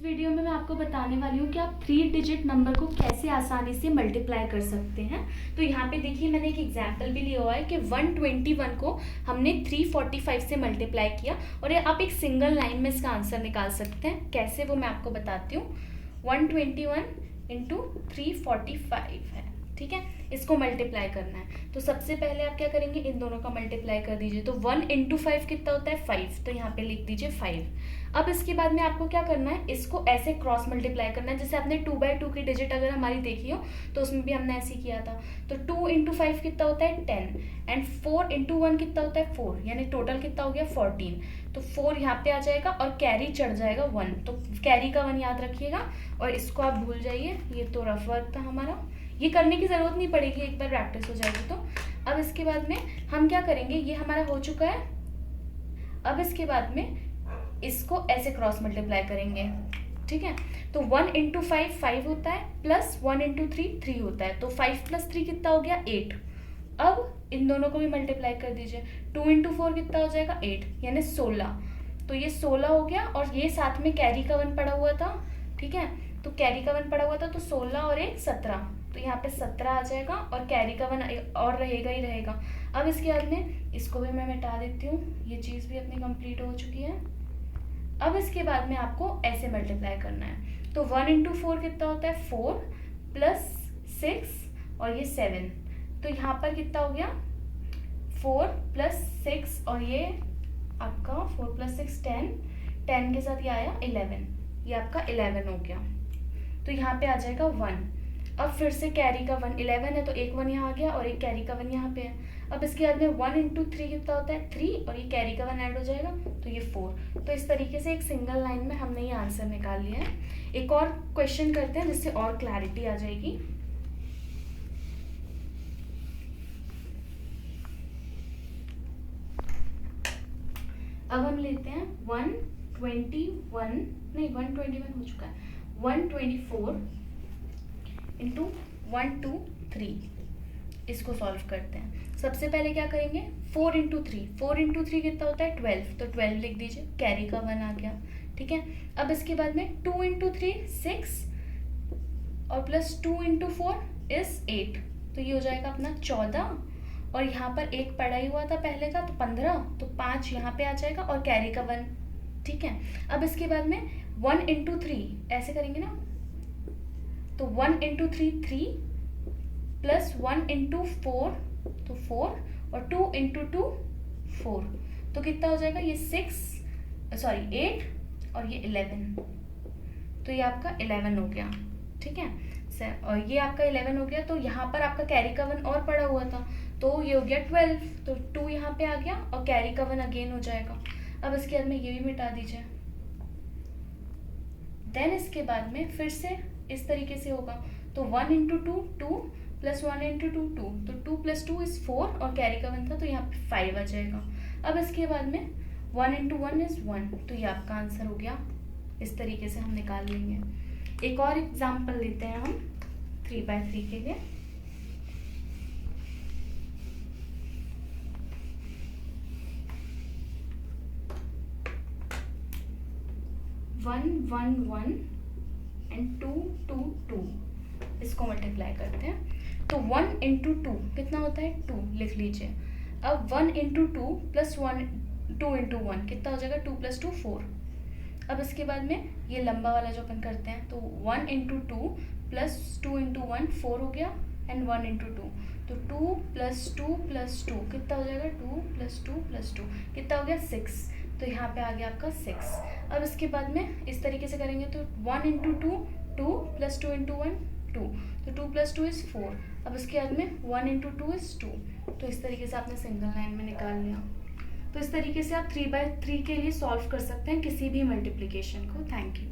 Video में मैं आपको बताने वाली हूँ कि आप 3 डिजिट नंबर को कैसे आसानी से मल्टीप्लाई कर सकते हैं। तो यहाँ पे देखिए मैंने एक एग्जांपल भी लिया हुआ है कि 121 को हमने 345 से मल्टीप्लाई किया और ये आप एक सिंगल लाइन में इसका आंसर निकाल सकते हैं। कैसे वो मैं आपको बताती हूँ। 121 इंटू 345 है, ठीक है। इसको मल्टीप्लाई करना है तो सबसे पहले आप क्या करेंगे, इन दोनों का मल्टीप्लाई कर दीजिए। तो 1 इंटू 5 कितना होता है 5, तो यहाँ पे लिख दीजिए 5। अब इसके बाद में आपको क्या करना है, इसको ऐसे क्रॉस मल्टीप्लाई करना है। जैसे आपने 2/2 की डिजिट अगर हमारी देखी हो तो उसमें भी हमने ऐसे ही किया था। तो 2 इंटू 5 कितना होता है 10 एंड 4 इंटू 1 कितना होता है 4, यानी टोटल कितना हो गया 14। तो 4 यहाँ पे आ जाएगा और कैरी चढ़ जाएगा 1, तो कैरी का 1 याद रखिएगा और इसको आप भूल जाइए। ये तो रफ वर्क था हमारा, ये करने की ज़रूरत नहीं पड़ेगी, एक बार प्रैक्टिस हो जाएगी तो। अब इसके बाद में हम क्या करेंगे, ये हमारा हो चुका है। अब इसके बाद में इसको ऐसे क्रॉस मल्टीप्लाई करेंगे, ठीक है। तो 1 इंटू 5 5 होता है, प्लस 1 इंटू 3 3 होता है। तो 5 प्लस 3 कितना हो गया 8। अब इन दोनों को भी मल्टीप्लाई कर दीजिए। 2 इंटू 4 कितना हो जाएगा 8, यानी 16। तो ये 16 हो गया और ये साथ में कैरी का 1 पड़ा हुआ था, ठीक है। तो कैरी का 1 पड़ा हुआ था, तो 16 और 1 17, तो यहाँ पे 17 आ जाएगा और कैरी का 1 और रहेगा ही रहेगा। अब इसके बाद में इसको भी मैं मिटा देती हूँ, ये चीज़ भी अपनी कंप्लीट हो चुकी है। अब इसके बाद में आपको ऐसे मल्टीप्लाई करना है। तो 1 इंटू 4 कितना होता है 4 प्लस 6 और ये 7, तो यहाँ पर कितना हो गया 4 प्लस 6 और ये आपका 4 प्लस 6 10 के साथ ये आया 11, ये आपका 11 हो गया। तो यहाँ पे आ जाएगा 1। अब फिर से कैरी का 1, 11 है तो एक 1 यहाँ आ गया और एक कैरी का 1 यहाँ पे है। अब इसके बाद में 1 इंटू 3 कितना होता है 3 और ये कैरी का 1 ऐड हो जाएगा तो ये 4। तो इस तरीके से एक सिंगल लाइन में हमने ये आंसर निकाल लिया है। एक और क्वेश्चन करते हैं जिससे और क्लैरिटी आ जाएगी। अब हम लेते हैं 121 हो चुका है, 124 इंटू 123, इसको सॉल्व करते हैं। सबसे पहले क्या करेंगे 4 इंटू 3 कितना होता है 12, तो 12 लिख दीजिए, कैरी का 1 आ गया, ठीक है। अब इसके बाद में 2 इंटू 3 6 और प्लस 2 इंटू 4 इज 8, तो ये हो जाएगा अपना 14 और यहाँ पर एक पड़ा ही हुआ था पहले का तो 15, तो 5 यहाँ पे आ जाएगा और कैरी का 1, ठीक है। अब इसके बाद में 1 इंटू 3 ऐसे करेंगे ना, तो 1 इंटू 3 प्लस 1 इंटू 4 तो 4 और 2 इंटू 2 4, तो कितना हो जाएगा ये 8 और ये 11, तो ये आपका 11 हो गया, ठीक है। और ये आपका 11 हो गया। तो यहाँ पर आपका कैरी का 1 और पड़ा हुआ था तो ये हो गया 12, तो 2 यहाँ पे आ गया और कैरी का 1 अगेन हो जाएगा। अब इसके बाद में ये भी मिटा दीजिए। देन इसके बाद में फिर से इस तरीके से होगा। तो 1 इंटू 2 प्लस 1 इंटू 2 तो 2 प्लस 2 इज 4 और कैरी का 1 था तो यहाँ पे 5 आ जाएगा। अब इसके बाद में 1 इंटू 1 इज 1, तो ये आपका आंसर हो गया। इस तरीके से हम निकाल लेंगे। एक और एग्जाम्पल लेते हैं हम 3/3 के लिए। (111) एंड 222, इसको मल्टीप्लाई करते हैं। तो 1 इंटू 2 कितना होता है 2, लिख लीजिए। अब 1 इंटू 2 प्लस 2 इंटू 1 कितना हो जाएगा 2 प्लस 2 4। अब इसके बाद में ये लंबा वाला जो अपन करते हैं, तो 1 इंटू 2 प्लस 2 इंटू 1 4 हो गया एंड 1 इंटू 2, तो 2 प्लस 2 प्लस 2 कितना हो जाएगा 2 प्लस 2 प्लस 2 कितना हो गया 6, तो यहाँ पे आ गया आपका 6। अब इसके बाद में इस तरीके से करेंगे तो 1 इंटू 2 प्लस 2 इंटू 1 2, तो 2 प्लस 2 इज़ 4। अब इसके बाद में 1 इंटू 2 इज़ 2, तो इस तरीके से आपने सिंगल लाइन में निकाल लिया। तो इस तरीके से आप 3/3 के लिए सॉल्व कर सकते हैं किसी भी मल्टीप्लिकेशन को। Thank you.